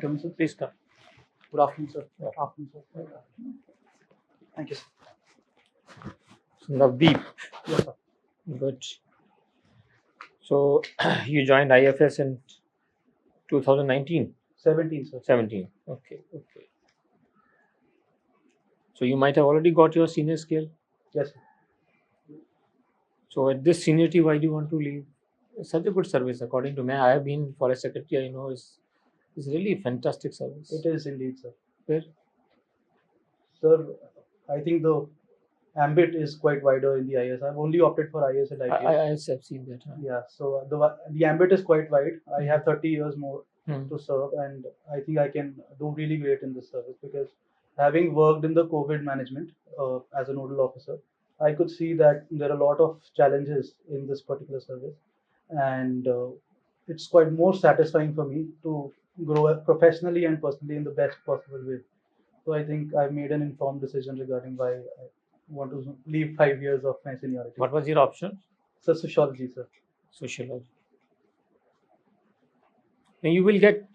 come, sir? Please come. Good afternoon, sir. Good afternoon, sir. Thank you, sir. Navdeep. Yes, sir. Good. So you joined IFS in 2019? 17, sir. 17. Okay. Okay. So you might have already got your senior scale. Yes, sir. So at this seniority, why do you want to leave? It's such a good service, according to me. I have been forest secretary. I know it's really a fantastic service. It is indeed, sir. Where? Sir, I think the ambit is quite wider in the IAS. I've only opted for IAS and IPS. I have seen that. Huh? Yeah, so the ambit is quite wide. I have 30 years more to serve, and I think I can do really great in this service because having worked in the COVID management as a nodal officer, I could see that there are a lot of challenges in this particular service, and it's quite more satisfying for me to grow professionally and personally in the best possible way. So I think I've made an informed decision regarding why I want to leave 5 years of my seniority. What was your option? So sociology, sir. Sociology. Now you will get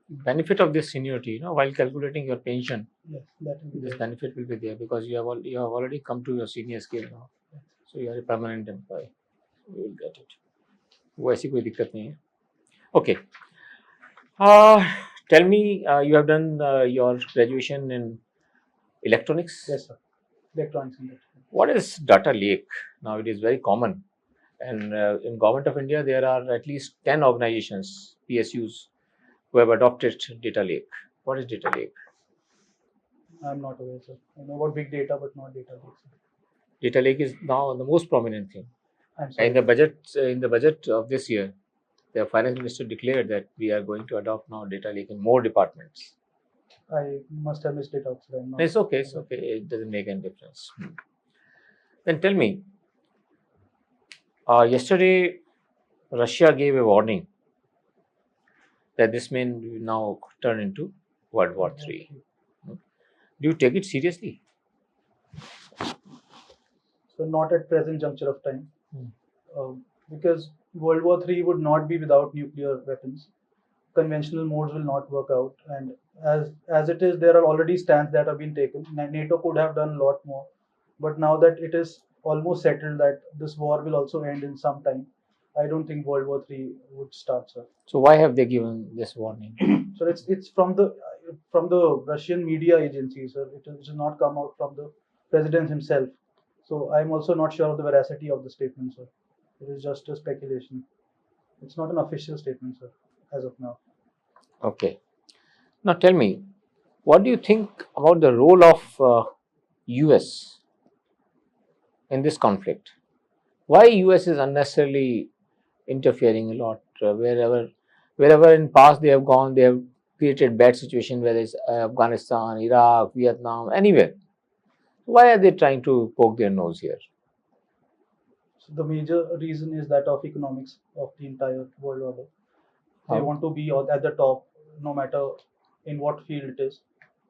benefit of this seniority, while calculating your pension. Yes, that will be This there. benefit will be there because you have already come to your senior scale now. So you are a permanent employee. You will get it. वो ऐसी कोई दिक्कत नहीं है. Okay. Tell me, you have done your graduation in electronics? Yes, sir. Electronics and electronics. What is data lake? Now it is very common, and in Government of India there are at least 10 organizations, PSUs, who have adopted data lake. What is data lake? I'm not aware, sir. I know about big data, but not data lake, sir. Data lake is now the most prominent thing. I'm sorry. In the budget of this year, the finance minister declared that we are going to adopt now data lake in more departments. I must have missed it out, sir. I'm not It's okay. It's okay. It doesn't make any difference. Then tell me, yesterday Russia gave a warning that this may now turn into World War III. Do you take it seriously? So not at present juncture of time, because World War III would not be without nuclear weapons. Conventional modes will not work out, and as it is, there are already stands that have been taken. NATO could have done a lot more, but now that it is almost settled that this war will also end in some time, I don't think World War III would start, sir. So why have they given this warning? So it's from the Russian media agency, sir. It has not come out from the president himself. So I'm also not sure of the veracity of the statement, sir. It is just a speculation. It's not an official statement, sir, as of now. Okay. Now tell me, what do you think about the role of US in this conflict? Why US is unnecessarily interfering a lot? Wherever in past they have gone, they have created bad situation, whether it's Afghanistan, Iraq, Vietnam, anywhere. Why are they trying to poke their nose here? So the major reason is that of economics of the entire world order. They How? want to be at the top, no matter in what field it is.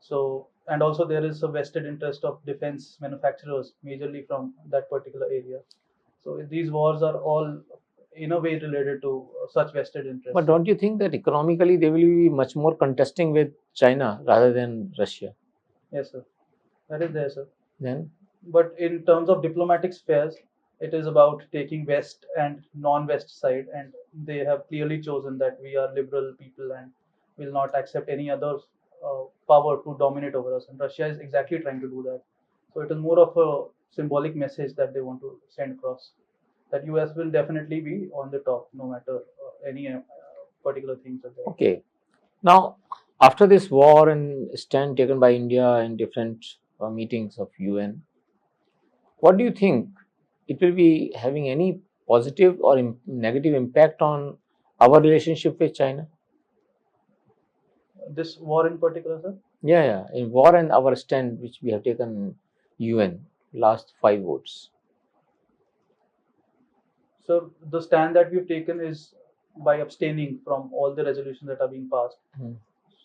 So, and also there is a vested interest of defense manufacturers, majorly from that particular area. So these wars are all in a way related to such vested interests. But don't you think that economically they will be much more contesting with China rather than Russia? Yes, sir. That is there, sir. Then? But in terms of diplomatic spheres, it is about taking West and non-West side, and they have clearly chosen that we are liberal people and will not accept any other power to dominate over us. And Russia is exactly trying to do that. So it is more of a symbolic message that they want to send across. That US will definitely be on the top, no matter any particular things are there. Okay. Now, after this war and stand taken by India in different meetings of UN, what do you think? It will be having any positive or negative impact on our relationship with China? This war in particular, sir? Yeah. In war and our stand which we have taken in UN, last 5 votes. So the stand that we've taken is by abstaining from all the resolutions that are being passed.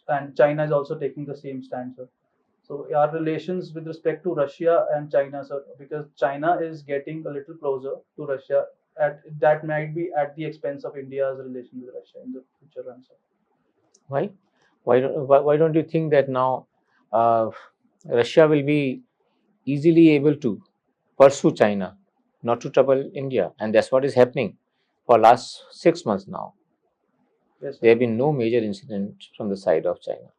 And China is also taking the same stand, sir. So our relations with respect to Russia and China, sir, because China is getting a little closer to Russia, that might be at the expense of India's relation with Russia in the future run, sir. Why? Why don't you think that now Russia will be easily able to pursue China, not to trouble India? And that's what is happening for last 6 months now. Yes, There sir. have been no major incident from the side of China.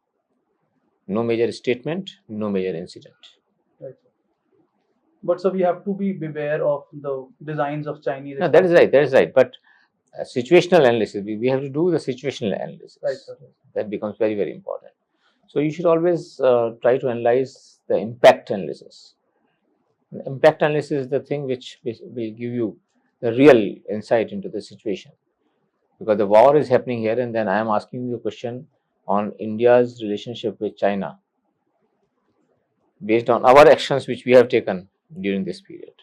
No major statement, no major incident. Right, sir. But so we have to be beware of the designs of Chinese. No, that is right. That is right. But situational analysis, we have to do the situational analysis. Right, sir. That becomes very, very important. So you should always try to analyze the impact analysis. The impact analysis is the thing which will give you the real insight into the situation. Because the war is happening here, and then I am asking you a question on India's relationship with China based on our actions which we have taken during this period.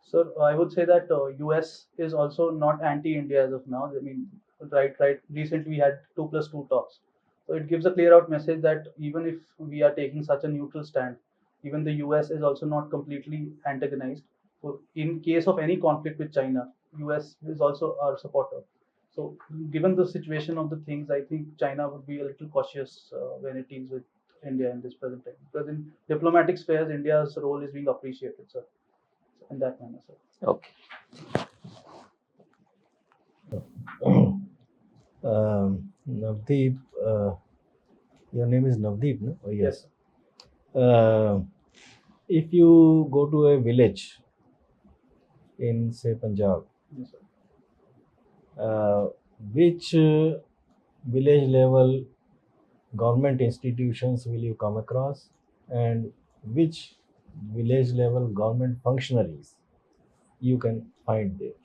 So I would say that US is also not anti-India as of now. I mean, right. Recently we had 2+2 talks, so it gives a clear out message that even if we are taking such a neutral stand, even the US is also not completely antagonized. So in case of any conflict with China, US is also our supporter. So given the situation of the things, I think China would be a little cautious when it deals with India in this present time. Because in diplomatic spheres, India's role is being appreciated, sir, in that manner, sir. Okay. Navdeep, your name is Navdeep, no? Oh, Yes. If you go to a village in, say, Punjab, Yes, sir. which village level government institutions will you come across, and which village level government functionaries you can find there?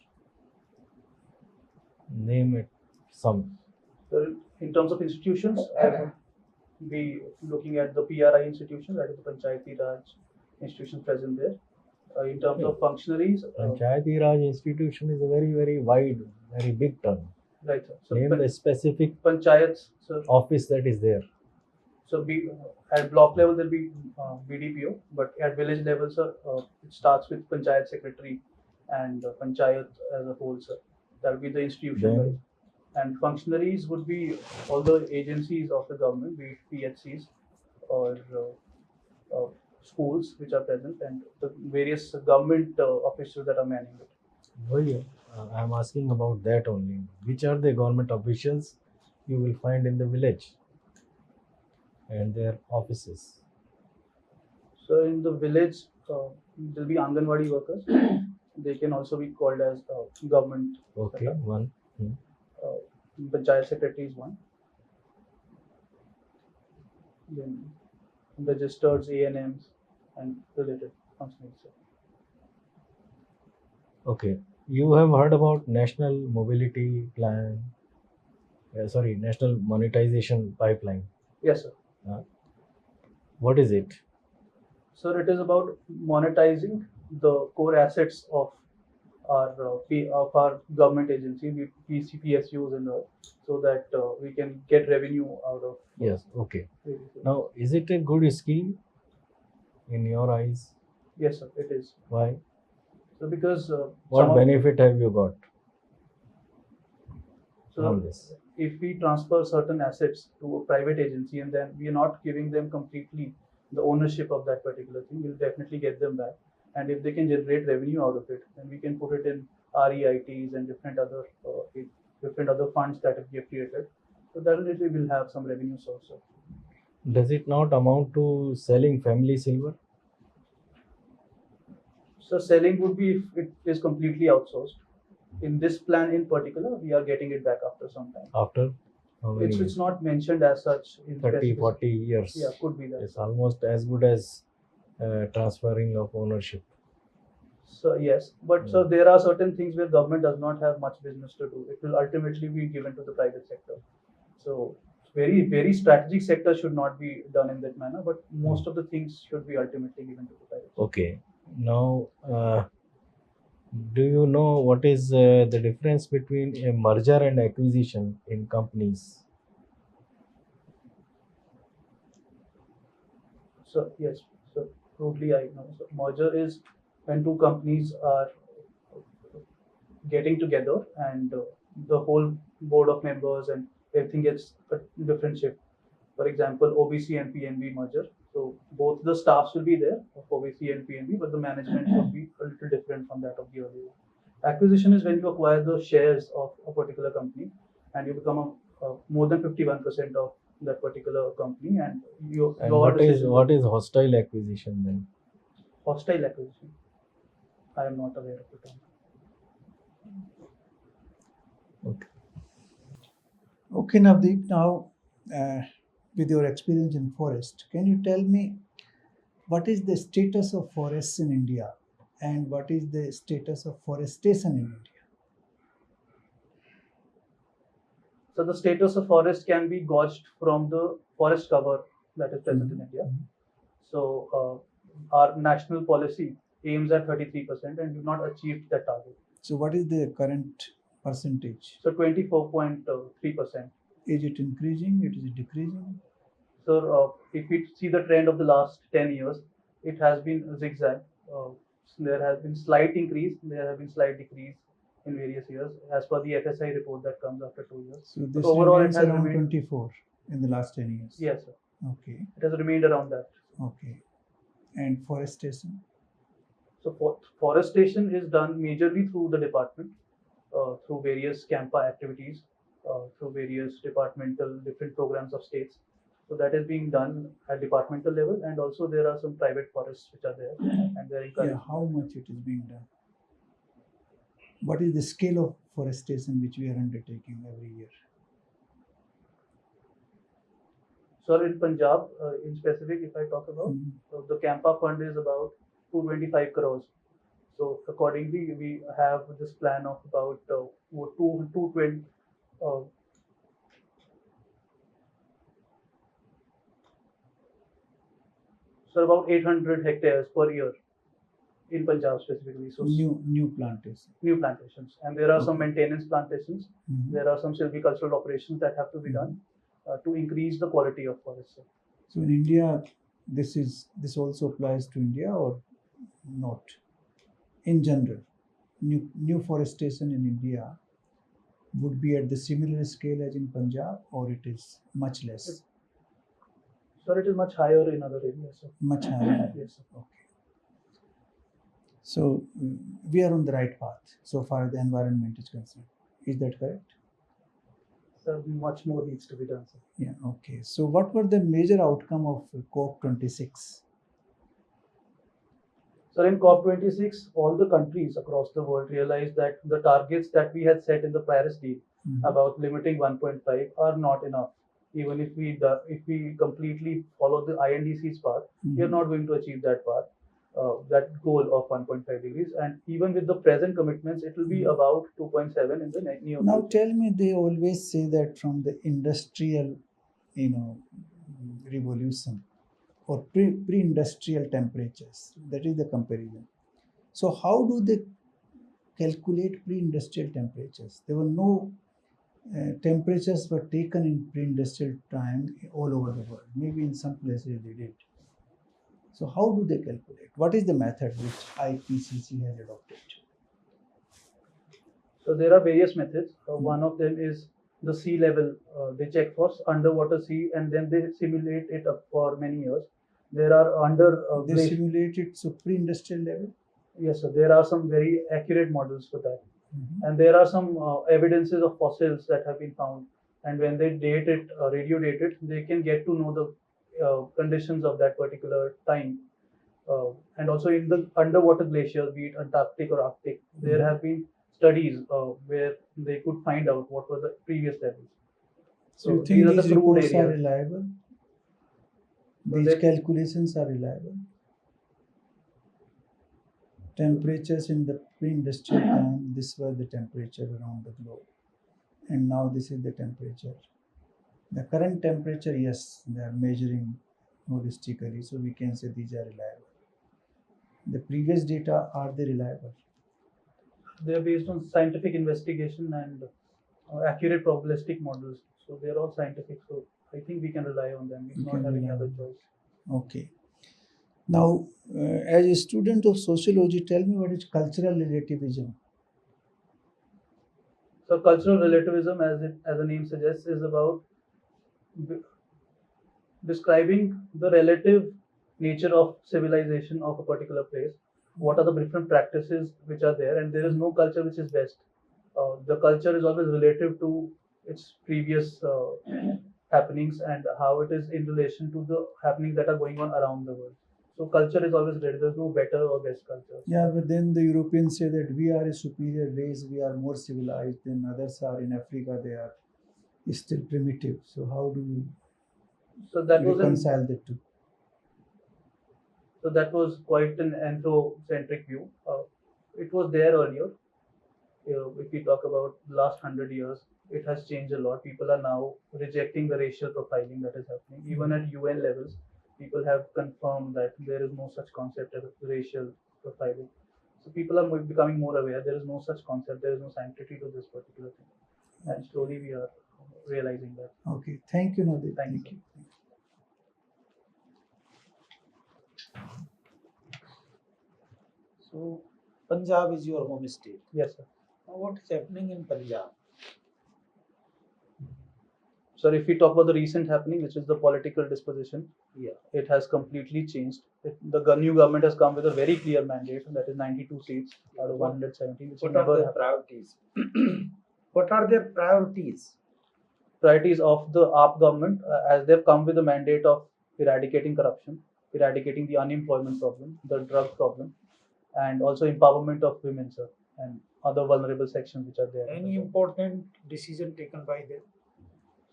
Name it some. So in terms of institutions, I would be looking at the PRI institution, that is the Panchayati Raj institution present there. In terms of functionaries, Panchayati Raj institution is a very, very wide, very big term. right, sir. So Name the specific panchayats, sir. office that is there. So at block level there'll be BDPO, but at village level, sir, it starts with panchayat secretary and panchayat as a whole, sir. That will be the institution. Then- Right? And functionaries would be all the agencies of the government, be it PHCs or schools which are present, and the various government officials that are manning it. Why I am asking about that only. Which are the government officials you will find in the village and their offices? So in the village, there'll be Anganwadi workers. They can also be called as government. Okay, one. Panchayat secretary is one. Then registered ANMs and related functions. Okay. You have heard about National Mobility Plan, National Monetization Pipeline. Yes, sir. What is it? Sir, it is about monetizing the core assets of our government agency, PSUs and all, so that we can get revenue out of. Yes, okay. Now, is it a good scheme in your eyes? Yes, sir, it is. Why? So because What benefit have you got so from this? if we transfer certain assets to a private agency and then we are not giving them completely the ownership of that particular thing, we'll definitely get them back. And if they can generate revenue out of it, then we can put it in REITs and different other funds that we have created. So definitely we'll have some revenue source. Does it not amount to selling family silver? So selling would be if it is completely outsourced. In this plan in particular, we are getting it back after some time. After how many years? It's not mentioned as such in 30, 40 years. Yeah, could be that. It's almost as good as transferring of ownership. So yes, but so there are certain things where government does not have much business to do. It will ultimately be given to the private sector. So very, very strategic sector should not be done in that manner, but most of the things should be ultimately given to the private sector. Okay. Now, do you know what is the difference between a merger and acquisition in companies? So yes, so totally I know. So merger is when two companies are getting together and the whole board of members and everything gets a different shift. For example, OBC and PNB merger. So both the staffs will be there of OBC and PNB, but the management would be a little different from that of the earlier. Acquisition is when you acquire the shares of a particular company and you become more than 51% of that particular company, and your what is hostile acquisition then? Hostile acquisition. I am not aware of the term. Okay. Okay, Navdeep, now with your experience in forest, can you tell me what is the status of forests in India and what is the status of forestation in India? So the status of forest can be gauged from the forest cover that is present in India. So our national policy aims at 33% and we've not achieved that target. So what is the current percentage? So 24.3%. Is it increasing? Is it decreasing? So if we see the trend of the last 10 years, it has been zigzag. There has been slight increase, there have been slight decrease in various years as per the FSI report that comes after 2 years. So this overall, remains it has around remained 24 in the last 10 years. Yes, sir. Okay. It has remained around that. Okay. And forestation? So forestation is done majorly through the department, through various CAMPA activities, through various departmental different programs of states. So that is being done at departmental level, and also there are some private forests which are there, and they're encouraged. Yeah, how much it is being done? What is the scale of forestation which we are undertaking every year? So in Punjab, in specific, if I talk about, the CAMPA fund is about 225 crores. So accordingly, we have this plan of about 220. So about 800 hectares per year in Punjab specifically. So new plantation. New plantations, and there are some maintenance plantations. There are some silvicultural operations that have to be done to increase the quality of forests. So in India, this also applies to India or not? In general, new forestation in India would be at the similar scale as in Punjab, or it is much less? Sir, it is much higher in other areas. Sir. Much higher. Yes, sir. Okay. So we are on the right path so far as the environment is concerned. Is that correct? Sir, much more needs to be done, sir. Yeah. Okay. So what were the major outcome of COP26? So in COP26, all the countries across the world realized that the targets that we had set in the Paris deal about limiting 1.5 are not enough. Even if we completely follow the INDC's path, we are not going to achieve that path, that goal of 1.5 degrees. And even with the present commitments, it will be about 2.7 in the near future. Now tell me, they always say that from the industrial, revolution or pre-industrial temperatures, that is the comparison. So how do they calculate pre-industrial temperatures? There were no temperatures were taken in pre-industrial time all over the world. Maybe in some places they did. So how do they calculate? What is the method which IPCC has adopted? So there are various methods. One of them is the sea level. They check for underwater sea and then they simulate it up for many years. There are they simulate it so pre-industrial level? Yes, sir. There are some very accurate models for that. And there are some evidences of fossils that have been found. And when they date it, radio date it, they can get to know the conditions of that particular time. And also in the underwater glaciers, be it Antarctic or Arctic, there have been studies where they could find out what were the previous levels. So you think these reports are reliable? These calculations are reliable? Temperatures in the pre-industrial time, this was the temperature around the globe. And now this is the temperature. The current temperature, yes, they are measuring holistically, so we can say these are reliable. The previous data, are they reliable? They are based on scientific investigation and accurate probabilistic models. So they are all scientific. So I think we can rely on them. We do not have any other choice. Okay. Now, as a student of sociology, tell me what is cultural relativism? So cultural relativism, as the name suggests, is about b- describing the relative nature of civilization of a particular place. What are the different practices which are there, and there is no culture which is best. The culture is always relative to its previous happenings and how it is in relation to the happenings that are going on around the world. So culture is always relative. There's no better or best culture. Yeah, but then the Europeans say that we are a superior race, we are more civilized than others are in Africa, they are still primitive. So how do you So that was reconcile the two? so that was quite an anthropocentric view. It was there earlier. If we talk about the last 100 years, it has changed a lot. People are now rejecting the racial profiling that is happening. Even at UN levels, people have confirmed that there is no such concept as racial profiling. So people are becoming more aware. There is no such concept. There is no sanctity to this particular thing, and slowly we are realizing that. Okay, thank you, Navdeep. Thank you. So, Punjab is your home state. Yes, sir. Now, what is happening in Punjab? So if we talk about the recent happening, which is the political disposition, Yeah. it has completely changed. The new government has come with a very clear mandate, that is 92 seats out of 117, which What never are their happened. priorities? What are their priorities? Priorities of the AAP government, as they've come with a mandate of eradicating corruption, eradicating the unemployment problem, the drug problem, and also empowerment of women, sir, and other vulnerable sections which are there. Any important decision taken by them?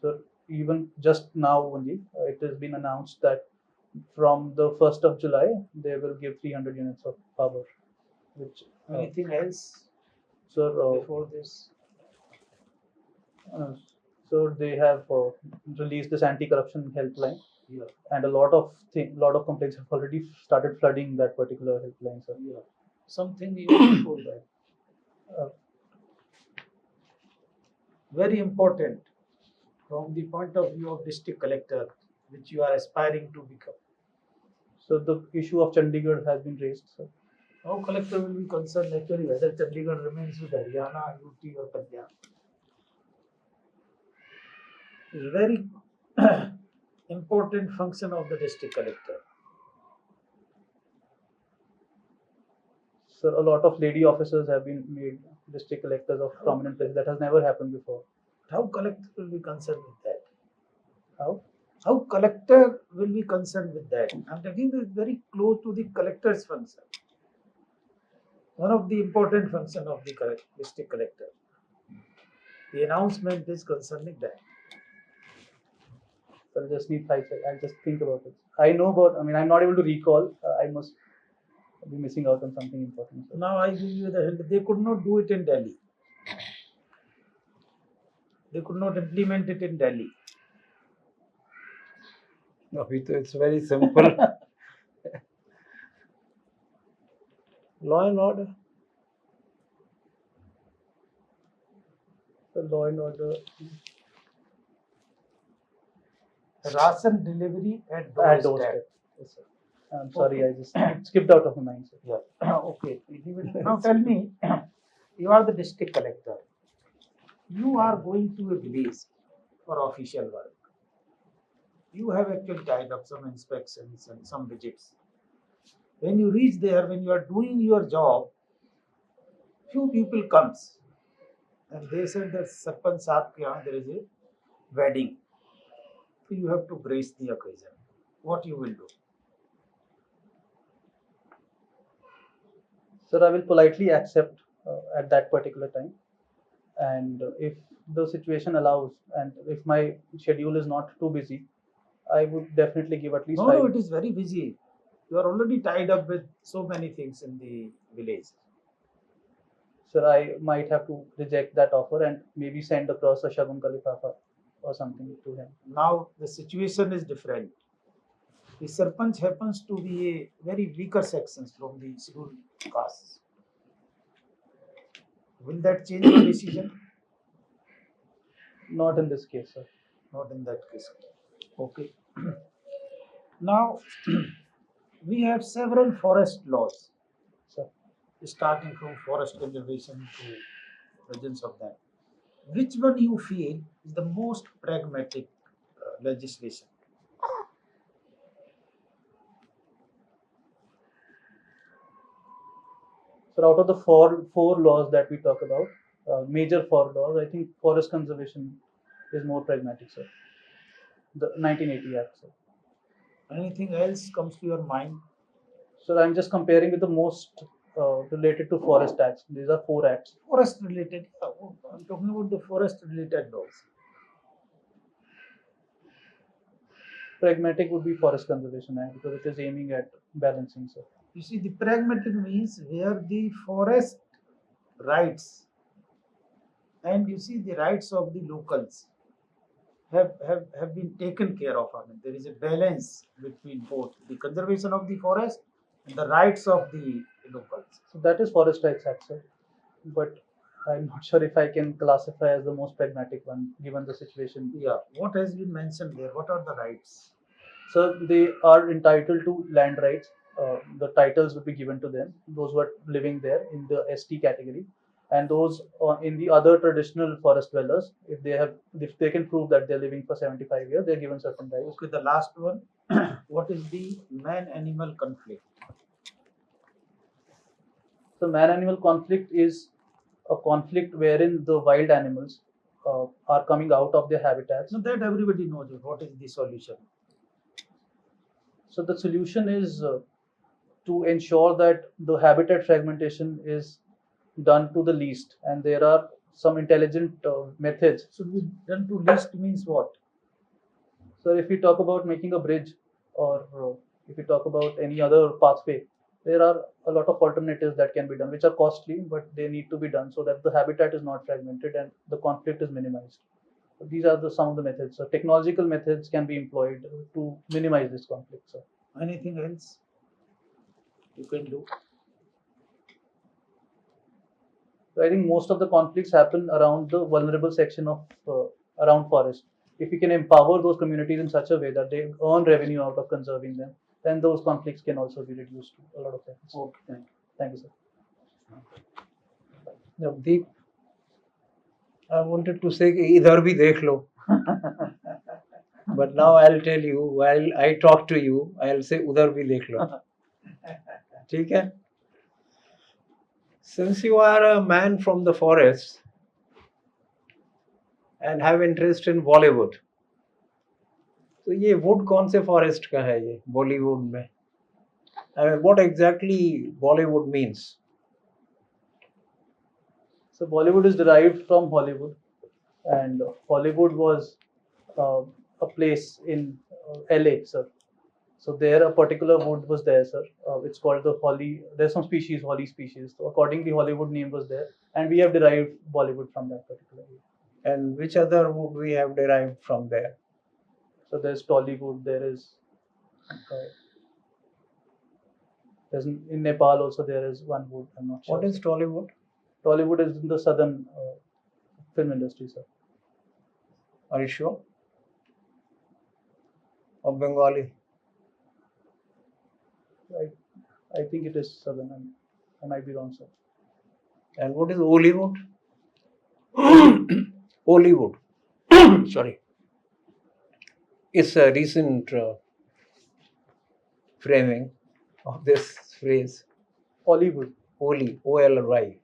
So even just now only, it has been announced that from the 1st of July, they will give 300 units of power. Which Anything else so before this? so they have released this anti-corruption helpline, Yeah. and a lot of complaints have already started flooding that particular helpline. So Yeah. Something even before that. uh, Very important from the point of view of district collector, which you are aspiring to become. so the issue of Chandigarh has been raised. So How collector will be concerned actually whether Chandigarh remains with Haryana, UT or Punjab. It's a very important function of the district collector. a lot of lady officers have been made district collectors of prominent places. That has never happened before. How collector will be concerned with that? How? How collector will be concerned with that? I'm taking this very close to the collector's function. One of the important function of the district collector. The announcement is concerning that. So I just need 5 seconds. I'll just think about it. I know about. I mean, I'm not able to recall. I must be missing out on something important. So. Now I give you the hint. They could not do it in Delhi. They could not implement it in Delhi. No, it's very simple. Law and order. The law and order. Ration delivery at At doorstep. doorstep. Yes, sir. I'm sorry, I just it skipped out of my mind. Sir. Yeah. Okay. Now tell me, you are the district collector. You are going to a village for official work. You have actually tied up some inspections and some visits. When you reach there, when you are doing your job, few people comes and they said that Sarpanch Saab ke yahan there is a wedding. So you have to grace the occasion. What you will do? Sir, I will politely accept at that particular time, and if the situation allows, and if my schedule is not too busy, I would definitely give at least No, 5. no, it is very busy. You are already tied up with so many things in the village. Sir, I might have to reject that offer and maybe send across a Shagun Kalifafa or something to him. Now the situation is different. The Sarpanch happens to be a very weaker sections from the scheduled castes. Will that change your decision? Not in this case, sir. Not in that case. Okay. Now we have several forest laws, Sir. starting from forest conservation to presence of them. which one you feel is the most pragmatic legislation? So out of the four laws that we talk about, major four laws, I think forest conservation is more pragmatic, sir. The 1980 Act, sir. Anything else comes to your mind? So I'm just comparing with the most related to forest acts. These are four acts. Forest related. I'm talking about the forest related laws. Pragmatic would be Forest Conservation Act because it is aiming at balancing, sir. You see, the pragmatic means where the forest rights and you see the rights of the locals have been taken care of. I mean, there is a balance between both the conservation of the forest and the rights of the locals. So that is Forest Rights Act, sir. But I'm not sure if I can classify as the most pragmatic one given the situation. Yeah, what has been mentioned there? What are the rights? So they are entitled to land rights. The titles would be given to them, those who are living there in the ST category, and those in the other traditional forest dwellers, if they can prove that they're living for 75 years, they're given certain rights. Okay, the last one. What is the man-animal conflict? So man-animal conflict is a conflict wherein the wild animals are coming out of their habitats. So that everybody knows. What is the solution? So the solution is to ensure that the habitat fragmentation is done to the least, and there are some intelligent methods. Should be done to least means what? So if we talk about making a bridge, or if we talk about any other pathway, there are a lot of alternatives that can be done, which are costly, but they need to be done so that the habitat is not fragmented and the conflict is minimized. So these are some of the methods. So technological methods can be employed to minimize this conflict. So anything else you can do? So I think most of the conflicts happen around the vulnerable section of around forest. If we can empower those communities in such a way that they earn revenue out of conserving them, then those conflicts can also be reduced to a lot of levels. Okay, thank you. Thank you, sir. Navdeep, I wanted to say कि इधर भी देख लो. But now I'll tell you, while I talk to you, I'll say उधर भी देख लो. ठीक है? Since you are a man from the forest and have interest in Bollywood, तो ये wood कौन से forest का है ये Bollywood में? I mean, what exactly Bollywood means? So Bollywood is derived from Hollywood, and Hollywood was a place in LA, sir. So there a particular wood was there, sir. It's called the holly. There's some species, holly species. So accordingly, Hollywood name was there, and we have derived Bollywood from that particular area. And which other wood we have derived from there? So there's Tollywood. There's in Nepal also there is one wood. I'm not sure. What is Tollywood? Tollywood is in the southern film industry, sir. Are you sure? Or Bengali? I think it is southern. I might be wrong, sir. And what is Hollywood? Hollywood. Sorry. It's a recent framing of this phrase. Hollywood. Holy, O-L-Y.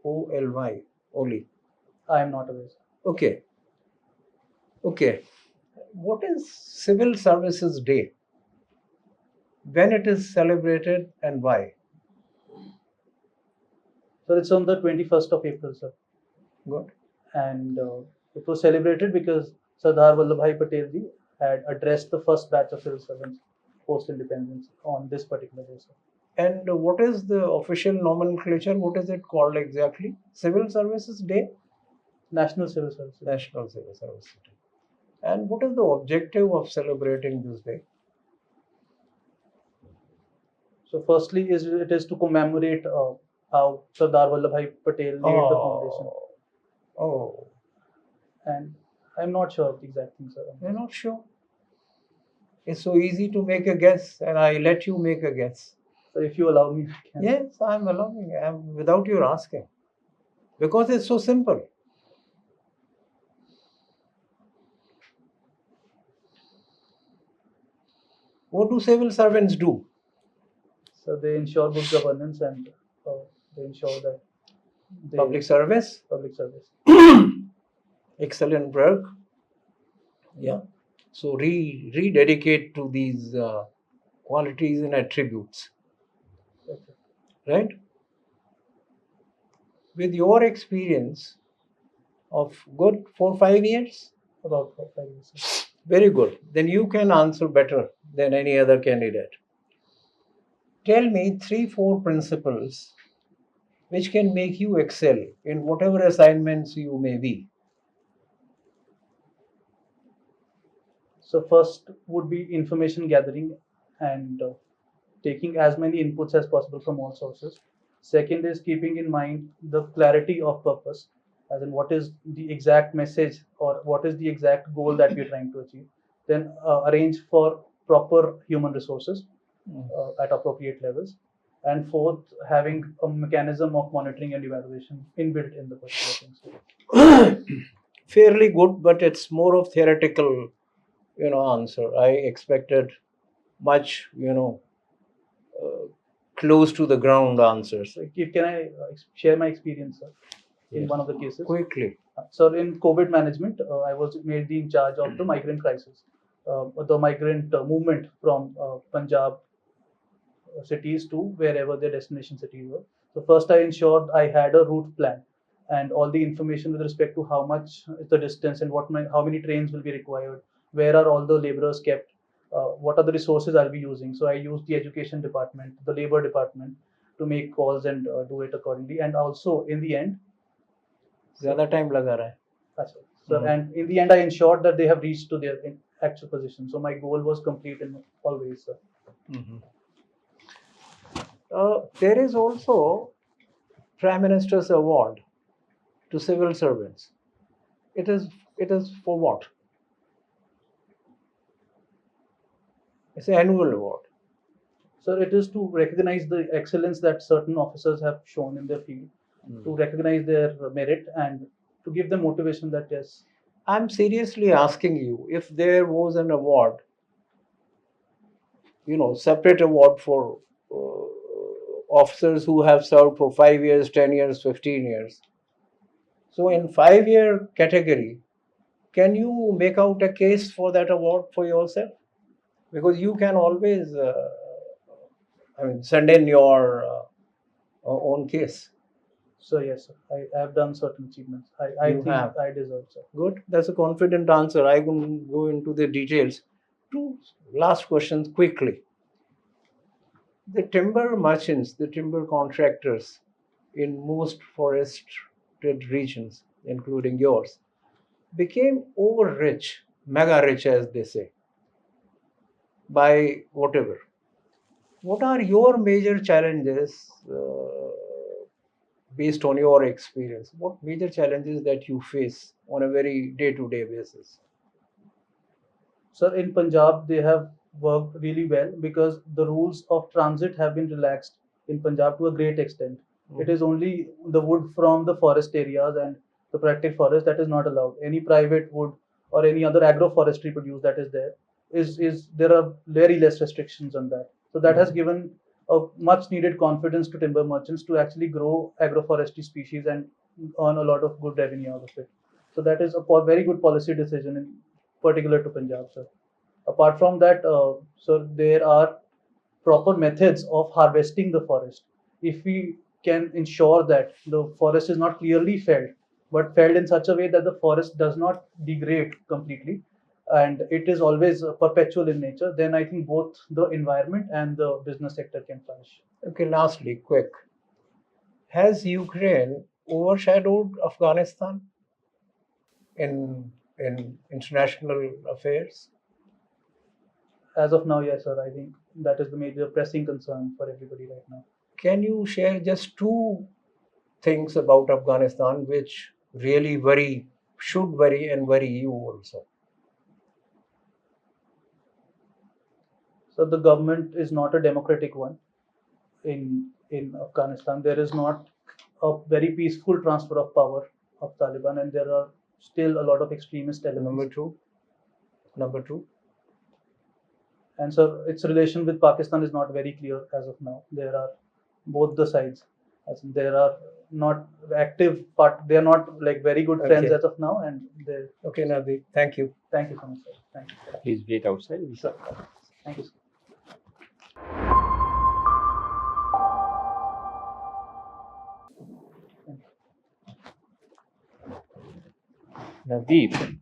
O-L-Y. Holy. I am not aware, sir. Okay. Okay. What is Civil Services Day? When it is celebrated and why? So it's on the 21st of April, sir. Good. And it was celebrated because Sardar Vallabhbhai Patel ji had addressed the first batch of civil servants post-independence on this particular day, sir. And what is the official nomenclature? What is it called exactly? Civil Services Day? National Civil Services. National Civil Services Day. And what is the objective of celebrating this day? So firstly, it is to commemorate how Sardar Vallabhbhai Patel laid the foundation. Oh. And I'm not sure of the exact thing, sir. You're not sure? It's so easy to make a guess, and I let you make a guess. So if you allow me, I can. Yes, I'm allowing. I'm without your asking. Because it's so simple. do civil servants do? So they ensure good governance and they ensure that they Public service? public service. Excellent work. Yeah. So rededicate to these qualities and attributes, That's it. right? With your experience of good 4-5 years, About 5 years. very good. Then you can answer better than any other candidate. Tell me 3-4 principles which can make you excel in whatever assignments you may be. So first would be information gathering and taking as many inputs as possible from all sources. Second is keeping in mind the clarity of purpose, as in what is the exact message or what is the exact goal that we're trying to achieve. Then arrange for proper human resources at appropriate levels. And fourth, having a mechanism of monitoring and evaluation inbuilt in the particular things. Fairly good, but it's more of theoretical, answer. I expected much, close to the ground answers. So can I share my experience, sir, in Yes. one of the cases? Quickly. So in COVID management, I was made the in charge of the migrant crisis, the migrant movement from Punjab cities to wherever their destination cities were. So first I ensured I had a route plan and all the information with respect to how much is the distance and how many trains will be required, where are all the laborers kept, what are the resources I'll be using. So I used the education department, the labor department to make calls and do it accordingly. And also in the end, ज़्यादा time लगा रहा है. so, and in the end, I ensured that they have reached to their actual position. So my goal was complete in all ways, sir. There is also Prime Minister's Award to civil servants. It is for what? It's an annual award. So it is to recognize the excellence that certain officers have shown in their field, to recognize their merit and to give them motivation that yes. I'm seriously asking you, if there was an award, separate award for officers who have served for 5 years, 10 years, 15 years. So in 5-year category, can you make out a case for that award for yourself? Because you can always send in your own case. So yes, sir, I have done certain achievements. I You think have. I deserve, sir. Good. That's a confident answer. I won't go into the details. 2 last questions quickly. The timber merchants, the timber contractors in most forested regions, including yours, became over rich, mega rich as they say, by whatever. What are your major challenges based on your experience? What major challenges that you face on a very day-to-day basis? Sir, in Punjab, they have worked really well because the rules of transit have been relaxed in Punjab to a great extent. It is only the wood from the forest areas and the protected forest that is not allowed. Any private wood or any other agroforestry produce that is there are very less restrictions on that. So that has given a much needed confidence to timber merchants to actually grow agroforestry species and earn a lot of good revenue out of it. So that is a very good policy decision in particular to Punjab, sir. Apart from that, so there are proper methods of harvesting the forest. If we can ensure that the forest is not clearly felled, but felled in such a way that the forest does not degrade completely, and it is always perpetual in nature, then I think both the environment and the business sector can flourish. Okay, lastly, quick. Has Ukraine overshadowed Afghanistan in international affairs? As of now, yes, sir. I think that is the major pressing concern for everybody right now. Can you share just 2 things about Afghanistan which really should worry you also? So the government is not a democratic one in Afghanistan. There is not a very peaceful transfer of power of Taliban, and there are still a lot of extremist elements. Number two. And so its relation with Pakistan is not very clear as of now. There are both the sides. As in there are not active part. They are not like very good friends Okay. as of now, and they. Okay, Navdeep, thank you. Thank you so much, sir. Thank you. Please wait outside. Sure. Thank you, sir. Navdeep,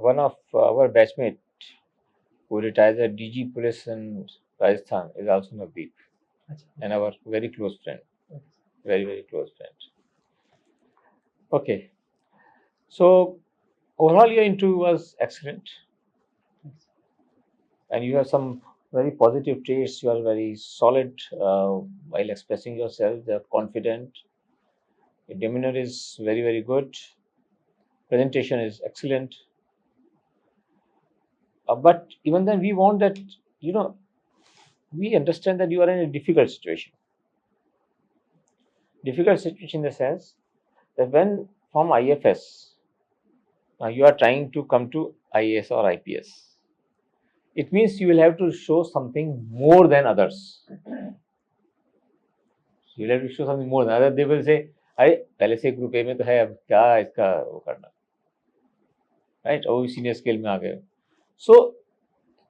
one of our batchmate who retired as DG Police in Rajasthan is also Navdeep, and our very close friend, very, very close friend. Okay, so overall your interview was excellent, and you have some very positive traits. You are very solid while expressing yourself. You are confident. Your demeanor is very, very good. Presentation is excellent. But even then, we want that, we understand that you are in a difficult situation. Difficult situation in the sense that when from IFS, you are trying to come to IAS or IPS, it means you will have to show something more than others. You will have to show something more than others. They will say, अरे पहले से group A में तो है, अब क्या इसका वो करना, right? वो सीनियर स्केल में आ गए. So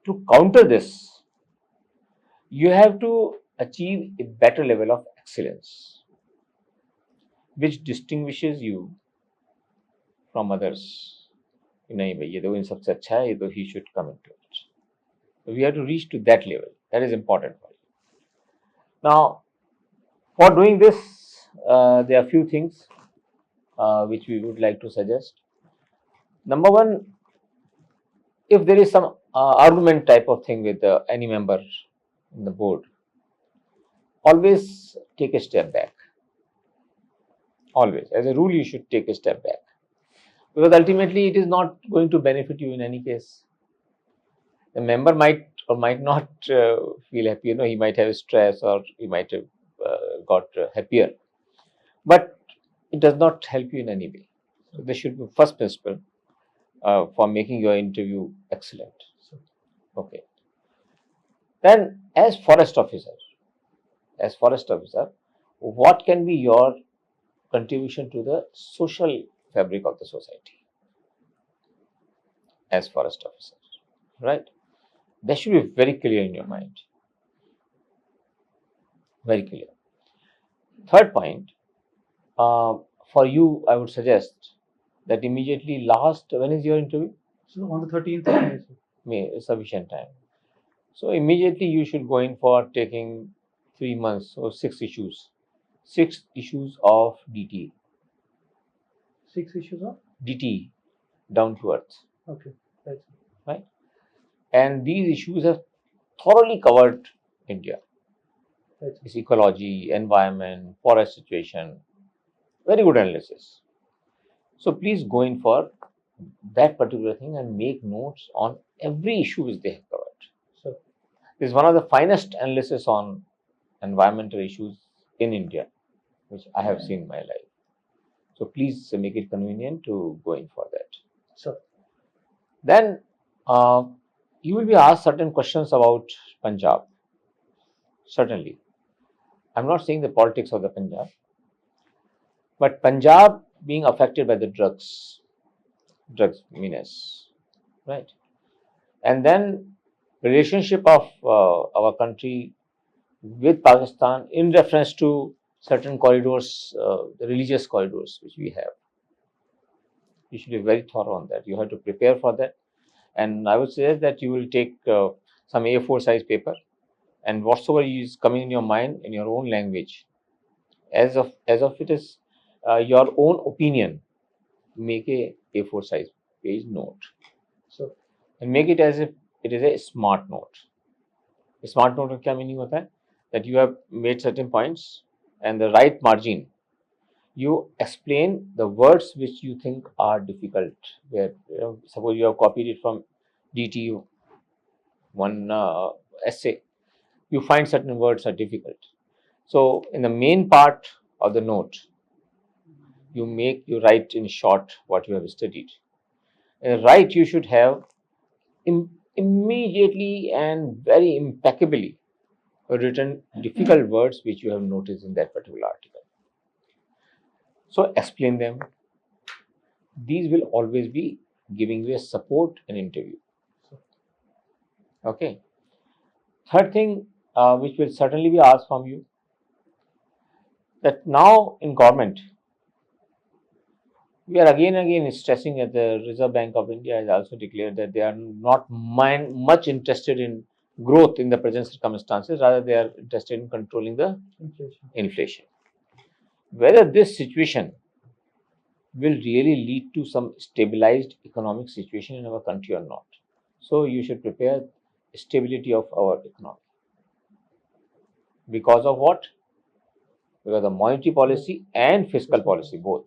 to counter this, you have to achieve a better level of excellence, which distinguishes you from others. नहीं भाई ये तो इन सबसे अच्छा है, ये तो he should come into it. So we have to reach to that level. That is important for you. Now, for doing this, there are few things which we would like to suggest. Number one, if there is some argument type of thing with any member in the board, always take a step back. Always, as a rule, you should take a step back, because ultimately it is not going to benefit you in any case. The member might or might not feel happy. He might have stress, or he might have got happier, but it does not help you in any way. So this should be first principle for making your interview excellent. Okay. Then, as forest officer, what can be your contribution to the social fabric of the society? As forest officer, right? That should be very clear in your mind. Very clear. Third point, for you, I would suggest that immediately when is your interview? So on the 13th of May, sir. May, sufficient time. So immediately you should go in for taking 3 months or 6 issues. 6 issues of DT. 6 issues of? DT, down to earth. Okay, right. Right? And these issues have thoroughly covered India. Right. It's ecology, environment, forest situation. Very good analysis. So please go in for that particular thing and make notes on every issue which they have covered. So this is one of the finest analysis on environmental issues in India, which I have seen in my life. So please make it convenient to go in for that. So then you will be asked certain questions about Punjab. Certainly. I'm not saying the politics of the Punjab, but Punjab being affected by the drugs menace, right? And then relationship of our country with Pakistan in reference to certain corridors, the religious corridors which we have. You should be very thorough on that. You have to prepare for that. And I would suggest that you will take some A4 size paper, and whatsoever is coming in your mind in your own language, as of it is your own opinion, make a A4 size page note. So, and make it as if it is a smart note. A smart note का क्या meaning होता है? That you have made certain points, and the right margin, you explain the words which you think are difficult. Where suppose you have copied it from DT, one essay, you find certain words are difficult. So in the main part of the note, you write in short what you have studied. In the right, you should have immediately and very impeccably written difficult words which you have noticed in that particular article. So explain them. These will always be giving you a support in interview. Okay. Third thing, which will certainly be asked from you, that now in government, we are again stressing that the Reserve Bank of India has also declared that they are not much interested in growth in the present circumstances, rather they are interested in controlling the inflation. Whether this situation will really lead to some stabilized economic situation in our country or not. So you should prepare stability of our economy. Because of what? Because of monetary policy and fiscal policy both.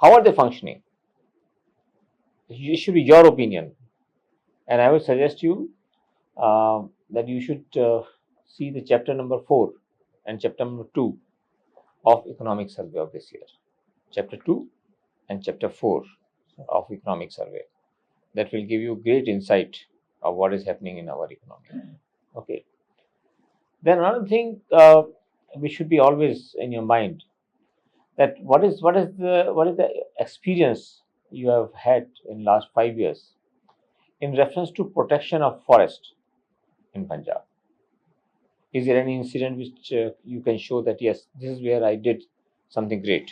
How are they functioning? It should be your opinion. And I would suggest you that you should see the chapter number 4 and chapter number 2 of economic survey of this year. Chapter 2 and chapter 4 of economic survey. That will give you great insight of what is happening in our economy. Okay. Then another thing which should be always in your mind, that what is the experience you have had in last 5 years in reference to protection of forest in Punjab. Is there any incident which you can show that yes, this is where I did something great?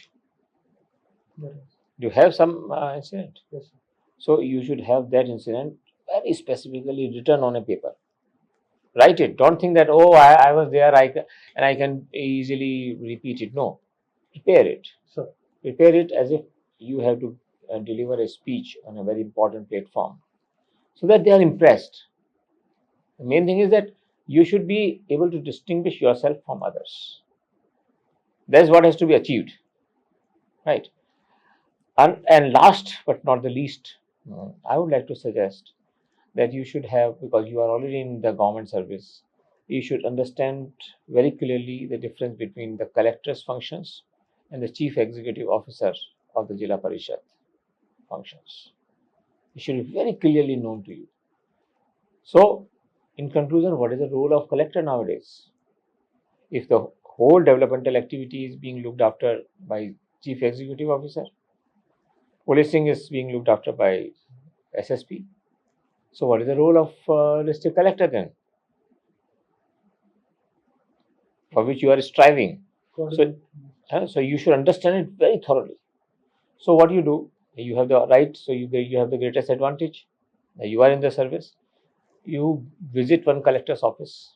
Do you have some incident? Yes, sir. So you should have that incident very specifically written on a paper. Write it. Don't think that, oh, I was there, and I can easily repeat it. No, prepare it. Sir. Prepare it as if you have to deliver a speech on a very important platform, so that they are impressed. The main thing is that you should be able to distinguish yourself from others. That is what has to be achieved, right? And last but not the least, I would like to suggest that you should have, because you are already in the government service, you should understand very clearly the difference between the collector's functions and the chief executive officer of the Jila Parishad functions. It should be very clearly known to you. So, in conclusion, what is the role of collector nowadays? If the whole developmental activity is being looked after by chief executive officer, policing is being looked after by SSP, so what is the role of district collector then, for which you are striving? So you should understand it very thoroughly. So what you do, you have the right, so you have the greatest advantage. You are in the service. You visit one collector's office,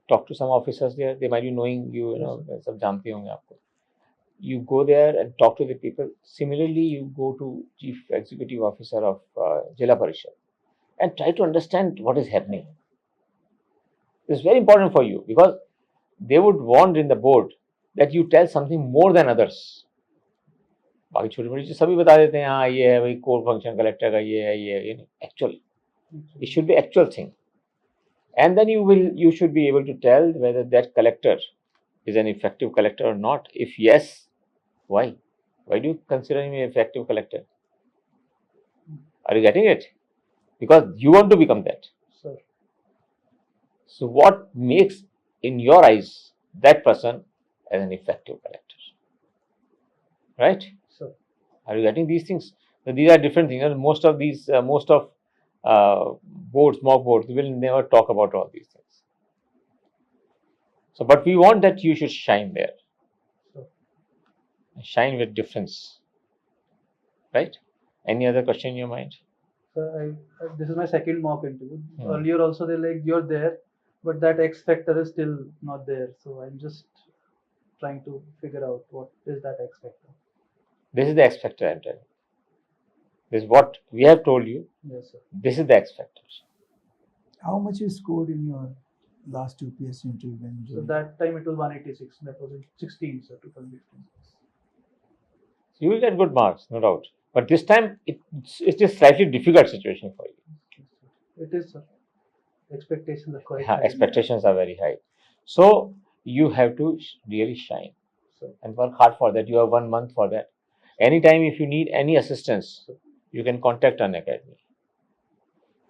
talk to some officers there. They might be knowing you, sab jante honge aapko. You go there and talk to the people. Similarly, you go to chief executive officer of Jila Parishad and try to understand what is happening. This is very important for you, because they would want in the board that you tell something more than others. बाकी छोटी मोटी चीज सभी बता देते हैं, हाँ ये है भाई कोर फंक्शन कलेक्टर का, ये है ये नहीं. Actual, it should be actual thing, and then you should be able to tell whether that collector is an effective collector or not. If yes, why do you consider him an effective collector? Are you getting it? Because you want to become that. Sir. So what makes in your eyes that person as an effective collector, right? Sir. Are you getting these things? So these are different things. Most of boards, mock boards, will never talk about all these things. So, but we want that you should shine there. Sir. Shine with difference, right? Any other question in your mind? Sir, this is my second mock interview. Earlier also they're like, you're there, but that X factor is still not there. So I'm just trying to figure out what is that X factor. This is the X factor, I'm telling you. This is what we have told you. Yes, sir. This is the X factor. How much you scored in your last UPSC interview? So that time it was 186. That was in 16, sir, 2015. You will get good marks, no doubt. But this time it is slightly difficult situation for you. It is, sir. Expectations are quite Yeah, high. expectations are very high. So you have to really shine, Sir. and work hard for that. You have 1 month for that. Anytime if you need any assistance, you can contact Unacademy.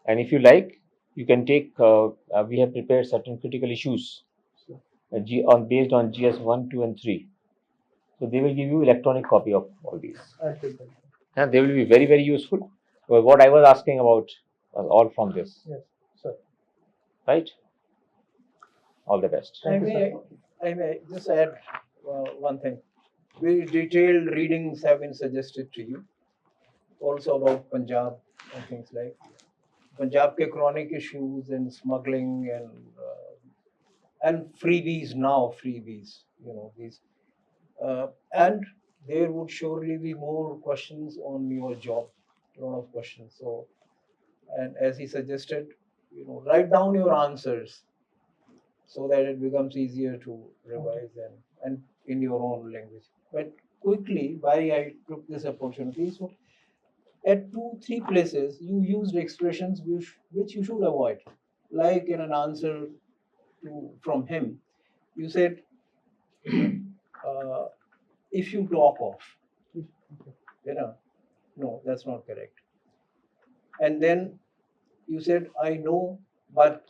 And if you like, you can take. We have prepared certain critical issues based on GS 1, 2, and 3. So they will give you electronic copy of all these. I'll take that. And they will be very, very useful. What I was asking about was all from this. Yes, sir. Right? All the best. I may just add one thing. Very detailed readings have been suggested to you, also about Punjab and things like Punjab ke chronic issues and smuggling and freebies now, these. And there would surely be more questions on your job, a lot of questions. So, and as he suggested, write down your answers so that it becomes easier to revise and in your own language. But quickly, why I took this opportunity, so at 2-3 places you used expressions which you should avoid. Like in an answer from him, you said, if you talk of, no, that's not correct. And then you said, I know, but,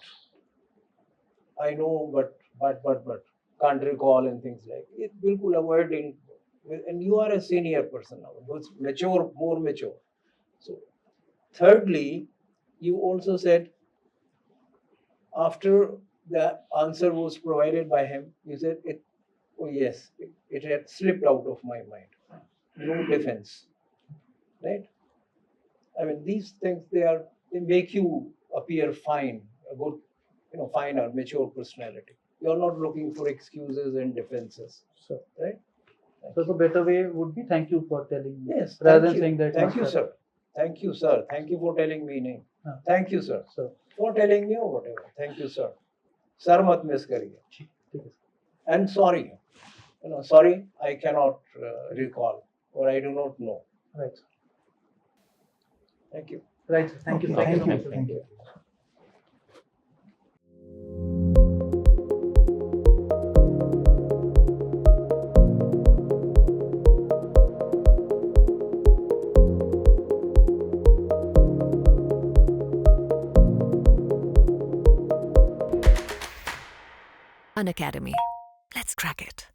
can't recall and things like it. Bilkul avoiding, and you are a senior person now, who's more mature. So, thirdly, you also said, after the answer was provided by him, you said, it had slipped out of my mind. No defense, right? I mean, these things, they make you appear fine, a good, finer, mature personality. You're not looking for excuses and defenses, Sir. right? So the better way would be thank you for telling me. Yes. Rather than saying that. Thank you, sir. Thank you, sir. Thank you for telling me name. Thank you, sir. Sir. For telling me or whatever. Thank you, sir. Sir mat miss kariye. ठीक है, sir. And sorry. Sorry, I cannot recall or I do not know. Right. Sir. Thank you. Right. Sir. Thank you. Okay, Thank you so much. thank you. Unacademy. Let's crack it.